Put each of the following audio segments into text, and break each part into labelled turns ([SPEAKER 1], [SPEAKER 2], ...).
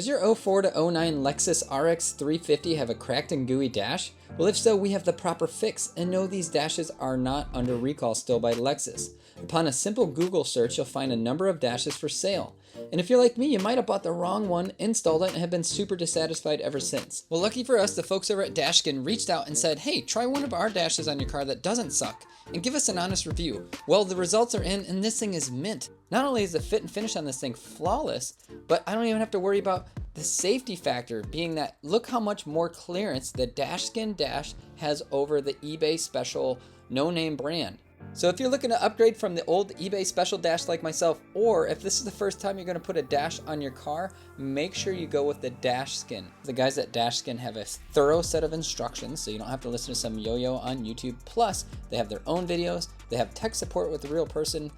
[SPEAKER 1] Does your '04 to '09 Lexus RX350 have a cracked and gooey dash? Well, if so, we have the proper fix, and no, these dashes are not under recall still by Lexus. Upon a simple Google search, you'll find a number of dashes for sale. And if you're like me, you might have bought the wrong one, installed it, and have been super dissatisfied ever since. Well, lucky for us, the folks over at DashSkin reached out and said, hey, try one of our dashes on your car that doesn't suck, and give us an honest review. Well, the results are in, and this thing is mint. Not only is the fit and finish on this thing flawless, but I don't even have to worry about the safety factor being that look how much more clearance the DashSkin dash has over the eBay special no-name brand. So if you're looking to upgrade from the old eBay special dash like myself, or if this is the first time you're going to put a dash on your car, make sure you go with the DashSkin. The guys at DashSkin have a thorough set of instructions, so you don't have to listen to some yo-yo on YouTube. Plus, they have their own videos, they have tech support with a real person.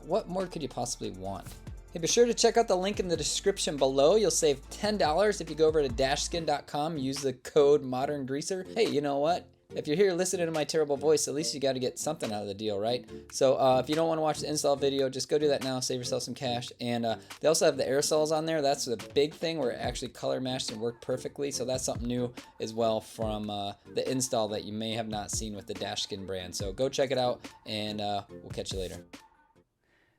[SPEAKER 1] What more could you possibly want? Hey, be sure to check out the link in the description below. You'll save $10 if you go over to dashskin.com, use the code MODERNGREASER. Hey, you know what? If you're here listening to my terrible voice, at least you got to get something out of the deal, right? So if you don't want to watch the install video, just go do that now, save yourself some cash. And they also have the aerosols on there. That's the big thing where it actually color matched and worked perfectly. So that's something new as well from the install that you may have not seen with the DashSkin brand. So go check it out, and we'll catch you later.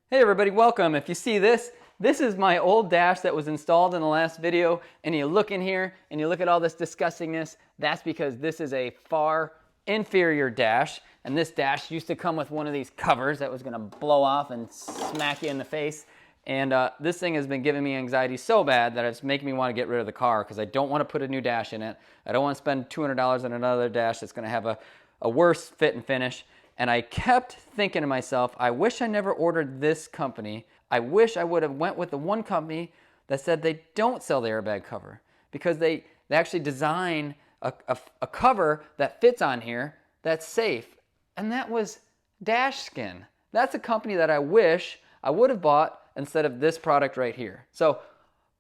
[SPEAKER 1] Hey everybody, welcome. If you see this, this is my old dash that was installed in the last video, and you look in here and you look at all this disgustingness. That's because this is a far inferior dash, and this dash used to come with one of these covers that was gonna blow off and smack you in the face. And this thing has been giving me anxiety so bad that it's making me want to get rid of the car because I don't want to put a new dash in it. I don't want to spend $200 on another dash that's gonna have a worse fit and finish. And I kept thinking to myself, I wish I never ordered this company. I wish I would have went with the one company that said they don't sell the airbag cover, because they actually design a cover that fits on here that's safe. And that was DashSkin. That's a company that I wish I would have bought instead of this product right here. So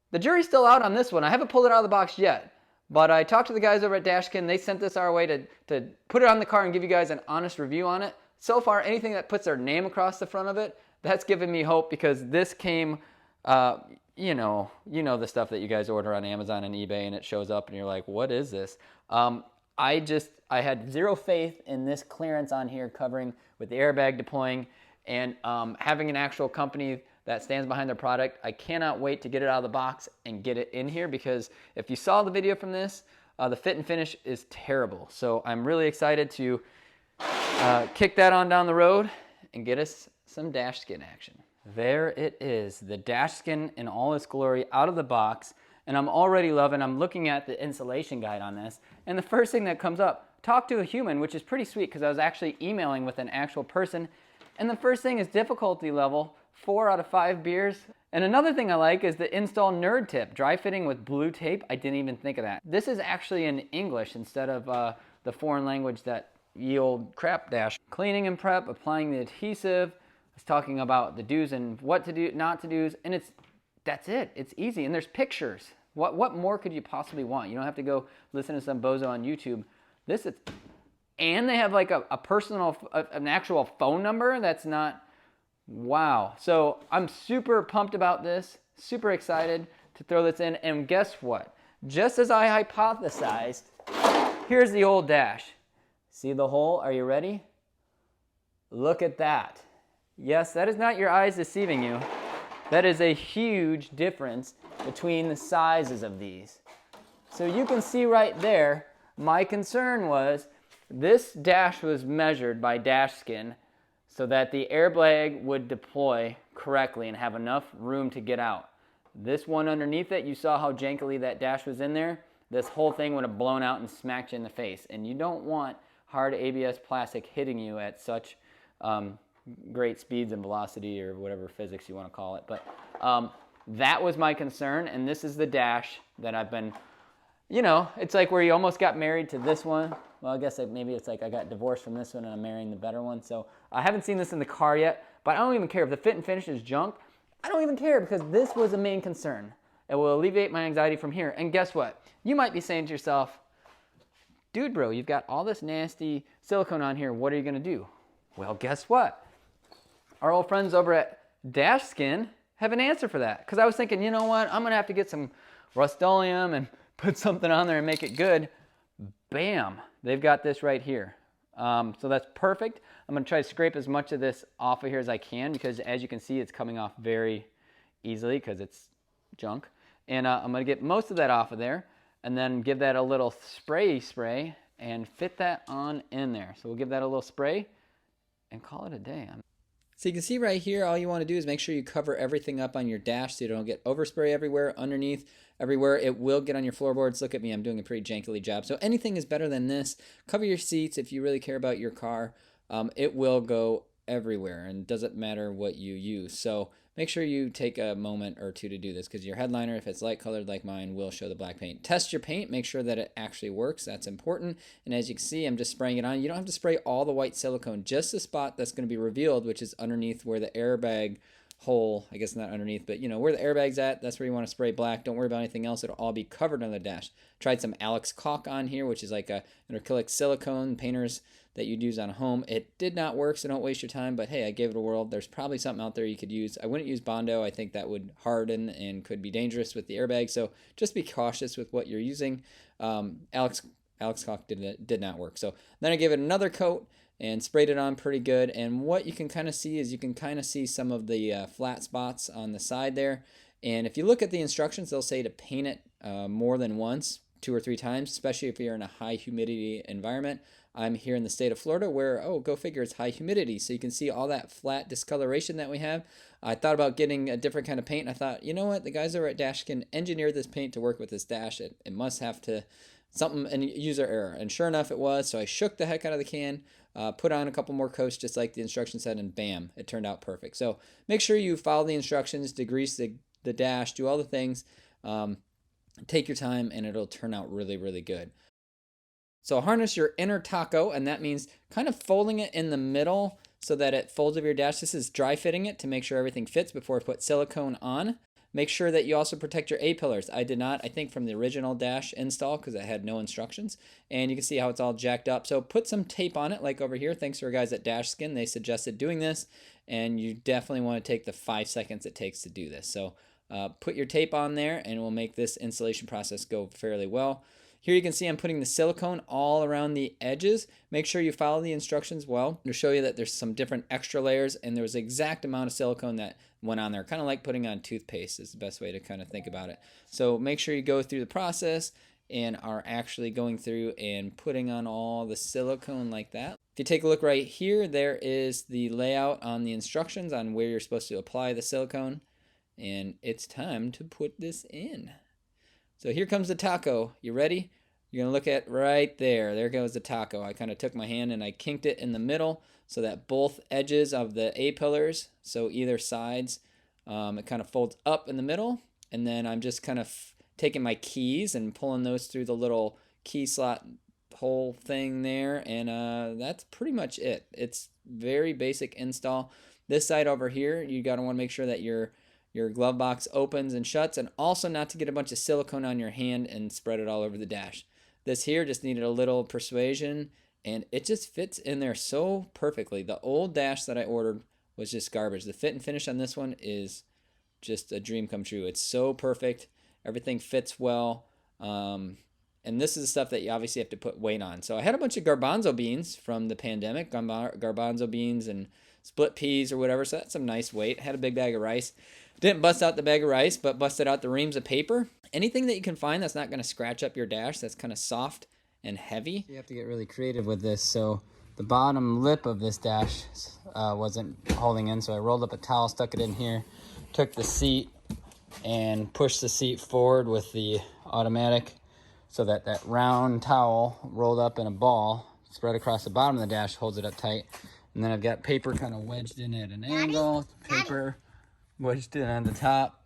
[SPEAKER 1] the jury's still out on this one. I haven't pulled it out of the box yet. But I talked to the guys over at DashSkin. They sent this our way to put it on the car and give you guys an honest review on it. So far, anything that puts their name across the front of it, that's given me hope, because this came, you know the stuff that you guys order on Amazon and eBay, and it shows up and you're like, what is this? I had zero faith in this clearance on here covering with the airbag deploying, and having an actual company that stands behind their product. I cannot wait to get it out of the box and get it in here, because if you saw the video from this, the fit and finish is terrible. So I'm really excited to kick that on down the road and get us some DashSkin action. There it is, the DashSkin in all its glory out of the box. And I'm already loving, I'm looking at the installation guide on this, and the first thing that comes up, talk to a human, which is pretty sweet because I was actually emailing with an actual person. And the first thing is difficulty level, 4 out of 5 beers. And another thing I like is the install nerd tip, dry fitting with blue tape. I didn't even think of that. This is actually in English instead of the foreign language that ye old crap dash. Cleaning and prep, applying the adhesive. It's talking about the do's and what to do, not to do's, and that's it. It's easy, and there's pictures. What more could you possibly want? You don't have to go listen to some bozo on YouTube. And they have like a personal, an actual phone number that's not. Wow. So I'm super pumped about this, super excited to throw this in. And guess what? Just as I hypothesized, here's the old dash. See the hole? Are you ready? Look at that. Yes, that is not your eyes deceiving you. That is a huge difference between the sizes of these. So you can see right there, my concern was this dash was measured by DashSkin so that the airbag would deploy correctly and have enough room to get out. This one underneath it, you saw how jankily that dash was in there. This whole thing would have blown out and smacked you in the face. And you don't want hard ABS plastic hitting you at such great speeds and velocity, or whatever physics you want to call it. But that was my concern, and this is the dash that I've been, it's like where you almost got married to this one. Well, I guess maybe it's like I got divorced from this one and I'm marrying the better one. So I haven't seen this in the car yet, but I don't even care if the fit and finish is junk. I don't even care, because this was a main concern. It will alleviate my anxiety from here. And guess what? You might be saying to yourself, dude, bro, you've got all this nasty silicone on here. What are you going to do? Well, guess what? Our old friends over at DashSkin have an answer for that. Because I was thinking, you know what? I'm going to have to get some
[SPEAKER 2] Rust-Oleum and put something on there and make it good, bam, they've got this right here. So that's perfect. I'm gonna try to scrape as much of this off of here as I can, because as you can see, it's coming off very easily because it's junk. And I'm gonna get most of that off of there and then give that a little spray and fit that on in there. So we'll give that a little spray and call it a day.
[SPEAKER 1] So you can see right here, all you want to do is make sure you cover everything up on your dash so you don't get overspray everywhere, underneath, everywhere. It will get on your floorboards. Look at me, I'm doing a pretty jankily job. So anything is better than this. Cover your seats if you really care about your car. It will go everywhere, and it doesn't matter what you use. So make sure you take a moment or two to do this, because your headliner, if it's light colored like mine, will show the black paint. Test your paint, make sure that it actually works. That's important. And as you can see, I'm just spraying it on. You don't have to spray all the white silicone, just the spot that's going to be revealed, which is underneath where the airbag hole, I guess not underneath, but you know where the airbag's at, that's where you want to spray black. Don't worry about anything else. It'll all be covered on the dash. Tried some Alex caulk on here, which is like an acrylic silicone painters that you'd use on a home. It did not work, so don't waste your time, but hey, I gave it a whirl. There's probably something out there you could use. I wouldn't use Bondo. I think that would harden and could be dangerous with the airbag, so just be cautious with what you're using. Alex caulk did not work. So then I gave it another coat and sprayed it on pretty good, and what you can kind of see is you can kind of see some of the flat spots on the side there. And if you look at the instructions, they'll say to paint it more than once, 2 or 3 times, especially if you're in a high humidity environment. I'm here in the state of Florida where, oh, go figure, it's high humidity. So you can see all that flat discoloration that we have. I thought about getting a different kind of paint. I thought, you know what, the guys over at DashSkin engineered this paint to work with this dash. It must have to, something, and user error. And sure enough, it was. So I shook the heck out of the can, put on a couple more coats just like the instructions said, and bam, it turned out perfect. So make sure you follow the instructions, degrease the dash, do all the things. Take your time, and it'll turn out really, really good. So harness your inner taco, and that means kind of folding it in the middle so that it folds over your dash. This is dry fitting it to make sure everything fits before I put silicone on. Make sure that you also protect your A-pillars. I did not, I think, from the original dash install because I had no instructions. And you can see how it's all jacked up. So put some tape on it, like over here. Thanks to our guys at DashSkin. They suggested doing this, and you definitely want to take the 5 seconds it takes to do this. So put your tape on there, and it will make this installation process go fairly well. Here you can see I'm putting the silicone all around the edges. Make sure you follow the instructions well. It'll show you that there's some different extra layers, and there was the exact amount of silicone that went on there. Kind of like putting on toothpaste is the best way to kind of think about it. So make sure you go through the process and are actually going through and putting on all the silicone like that. If you take a look right here, there is the layout on the instructions on where you're supposed to apply the silicone. And it's time to put this in. So here comes the taco. You ready? You're going to look at right there. There goes the taco. I kind of took my hand and I kinked it in the middle so that both edges of the A-pillars, so either sides, it kind of folds up in the middle. And then I'm just kind of taking my keys and pulling those through the little key slot hole thing there. And that's pretty much it. It's very basic install. This side over here, you got to want to make sure that your glove box opens and shuts, and also not to get a bunch of silicone on your hand and spread it all over the dash. This here just needed a little persuasion, and it just fits in there so perfectly. The old dash that I ordered was just garbage. The fit and finish on this one is just a dream come true. It's so perfect. Everything fits well. And this is the stuff that you obviously have to put weight on. So I had a bunch of garbanzo beans from the pandemic, garbanzo beans and split peas or whatever, so that's some nice weight. Had a big bag of rice. Didn't bust out the bag of rice, but busted out the reams of paper. Anything that you can find that's not going to scratch up your dash, that's kind of soft and heavy. You have to get really creative with this. So the bottom lip of this dash wasn't holding in, so I rolled up a towel, stuck it in here, took the seat and pushed the seat forward with the automatic so that that round towel rolled up in a ball, spread across the bottom of the dash, holds it up tight. And then I've got paper kind of wedged in at an angle, paper wedged in on the top.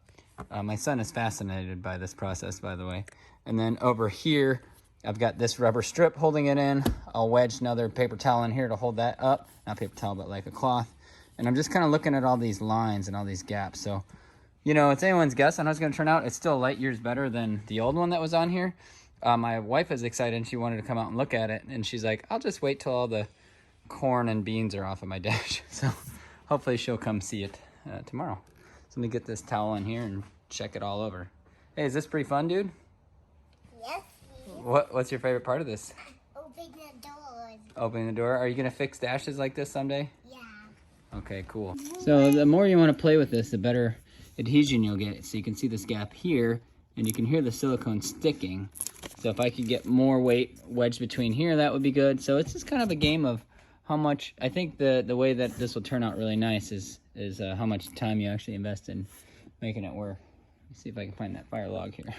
[SPEAKER 1] My son is fascinated by this process, by the way. And then over here, I've got this rubber strip holding it in. I'll wedge another paper towel in here to hold that up. Not paper towel, but like a cloth. And I'm just kind of looking at all these lines and all these gaps. So, you know, it's anyone's guess on how it's going to turn out. It's still light years better than the old one that was on here. My wife is excited, and she wanted to come out and look at it. And she's like, I'll just wait till all the corn and beans are off of my dash. So hopefully she'll come see it tomorrow. So let me get this towel in here and check it all over. Hey, is this pretty fun, dude?
[SPEAKER 3] Yes.
[SPEAKER 1] What's your favorite part of this?
[SPEAKER 3] Open the door.
[SPEAKER 1] Opening the door. Are you gonna fix dashes like this someday?
[SPEAKER 3] Yeah.
[SPEAKER 1] Okay, cool. So the more you want to play with this, the better adhesion you'll get. So you can see this gap here, and you can hear the silicone sticking. So if I could get more weight wedged between here, that would be good. So it's just kind of a game of how much. I think the way that this will turn out really nice is how much time you actually invest in making it work. Let's see if I can find that fire log here.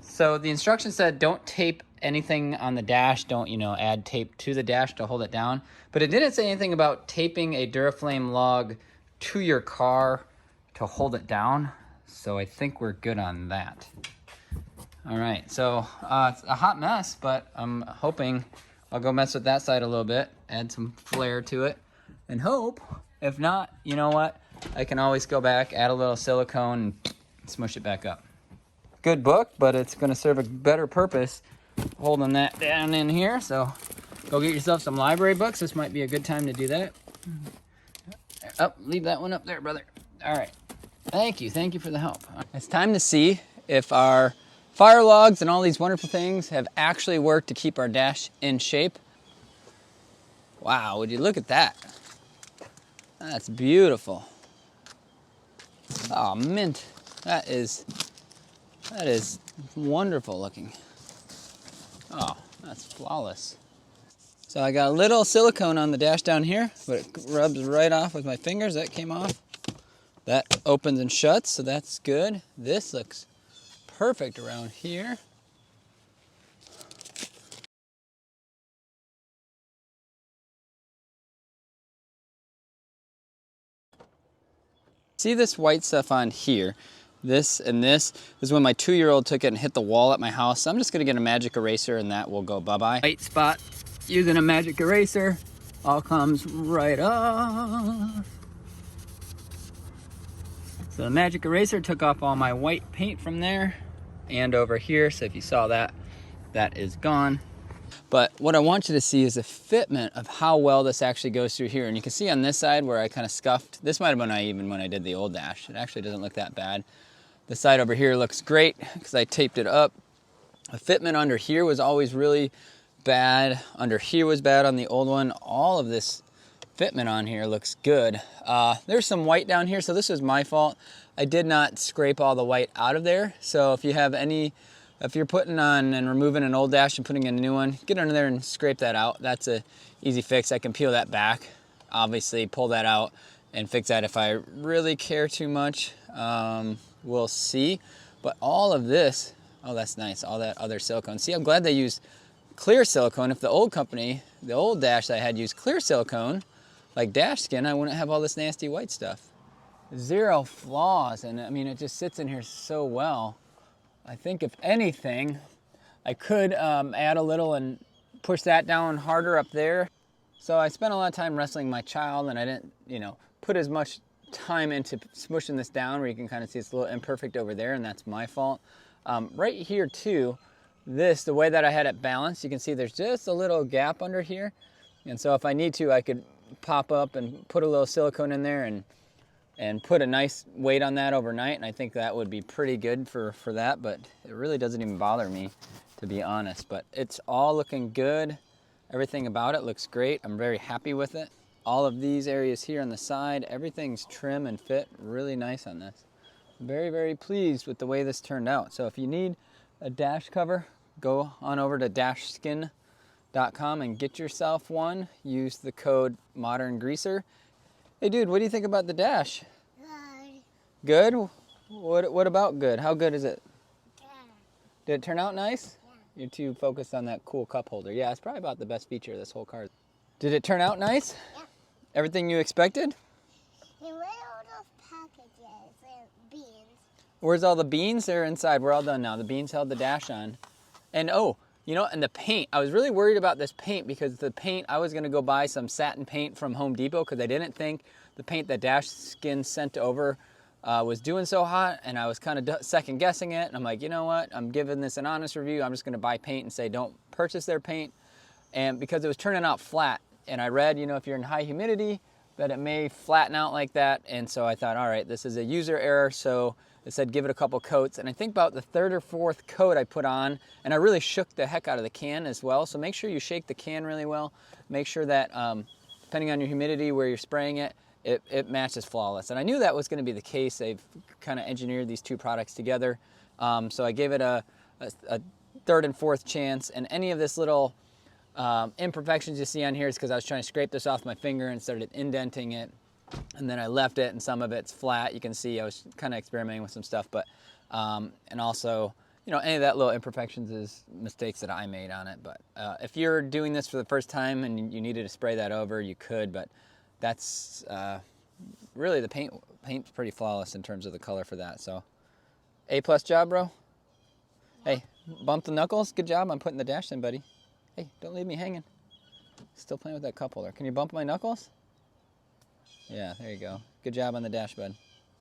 [SPEAKER 1] So the instructions said don't tape anything on the dash. Don't, add tape to the dash to hold it down. But it didn't say anything about taping a Duraflame log to your car to hold it down. So I think we're good on that. All right, so it's a hot mess, but I'm hoping I'll go mess with that side a little bit, add some flair to it, and hope. If not, you know what? I can always go back, add a little silicone, and smush it back up. Good book, but it's going to serve a better purpose holding that down in here. So go get yourself some library books. This might be a good time to do that. Oh, leave that one up there, brother. All right. Thank you for the help. It's time to see if our fire logs and all these wonderful things have actually worked to keep our dash in shape. Wow, would you look at that? That's beautiful. Oh, mint. That is wonderful looking. Oh, that's flawless. So I got a little silicone on the dash down here, but it rubs right off with my fingers. That came off. That opens and shuts, so that's good. This looks perfect around here. See this white stuff on here? This and this is when my 2-year-old took it and hit the wall at my house. So I'm just gonna get a magic eraser and that will go bye-bye. White spot using a magic eraser all comes right off. So the magic eraser took off all my white paint from there and over here. So if you saw that, that is gone. But what I want you to see is the fitment of how well this actually goes through here. And you can see on this side where I kind of scuffed. This might have been even when I did the old dash. It actually doesn't look that bad. The side over here looks great because I taped it up. The fitment under here was always really bad. Under here was bad on the old one. All of this fitment on here looks good. There's some white down here, so this was my fault. I did not scrape all the white out of there. So if you're putting on and removing an old dash and putting in a new one, get under there and scrape that out. That's a easy fix. I can peel that back, obviously pull that out and fix that if I really care too much. We'll see. But all of this, oh, that's nice. All that other silicone. See, I'm glad they used clear silicone. If the old company, the old dash I had used clear silicone, like DashSkin, I wouldn't have all this nasty white stuff. Zero flaws. And I mean, it just sits in here so well. I think if anything, I could add a little and push that down harder up there. So I spent a lot of time wrestling my child and I didn't, put as much time into smushing this down where you can kind of see it's a little imperfect over there, and that's my fault. Right here too, the way that I had it balanced, you can see there's just a little gap under here. And so if I need to, I could pop up and put a little silicone in there and put a nice weight on that overnight, and I think that would be pretty good for that, but it really doesn't even bother me, to be honest. But it's all looking good. Everything about it looks great. I'm very happy with it. All of these areas here on the side, everything's trim and fit really nice on this. Very, very pleased with the way this turned out. So if you need a dash cover, go on over to DashSkin.com and get yourself one. Use the code MODERNGREASER. Hey dude, what do you think about the dash?
[SPEAKER 3] Good.
[SPEAKER 1] Good? What about good? How good is it?
[SPEAKER 3] Good.
[SPEAKER 1] Did it turn out nice?
[SPEAKER 3] Yeah.
[SPEAKER 1] You're too focused on that cool cup holder. Yeah, it's probably about the best feature of this whole car. Did it turn out nice?
[SPEAKER 3] Yeah.
[SPEAKER 1] Everything you expected?
[SPEAKER 3] Where are all those packages and beans?
[SPEAKER 1] Where's all the beans? They're inside. We're all done now. The beans held the dash on. And and the paint. I was really worried about this paint because the paint, I was gonna go buy some satin paint from Home Depot because I didn't think the paint that DashSkin sent over was doing so hot, and I was kind of second guessing it. And I'm like, you know what? I'm giving this an honest review. I'm just gonna buy paint and say don't purchase their paint. And because it was turning out flat, and I read, if you're in high humidity, that it may flatten out like that. And so I thought, all right, this is a user error, so
[SPEAKER 2] It said give it a couple coats, and I think about the 3rd or 4th coat I put on, and I really shook the heck out of the can as well. So make sure you shake the can really well. Make sure that depending on your humidity where you're spraying it, it matches flawless. And I knew that was going to be the case. They've kind of engineered these two products together. So I gave it a 3rd and 4th chance, and any of this little imperfections you see on here is because I was trying to scrape this off my finger and started indenting it, and then I left it, and some of it's flat. You can see I was kind of experimenting with some stuff, but and also, you know, any of that little imperfections is mistakes that I made on it. But if you're doing this for the first time and you needed to spray that over, you could, but that's really the paint's pretty flawless in terms of the color for that. So A+ job, bro. Hey, bump the knuckles. Good job on putting the dash in, buddy. Hey, don't leave me hanging. Still playing with that cup holder. Can you bump my knuckles? Yeah, there you go. Good job on the dash, bud.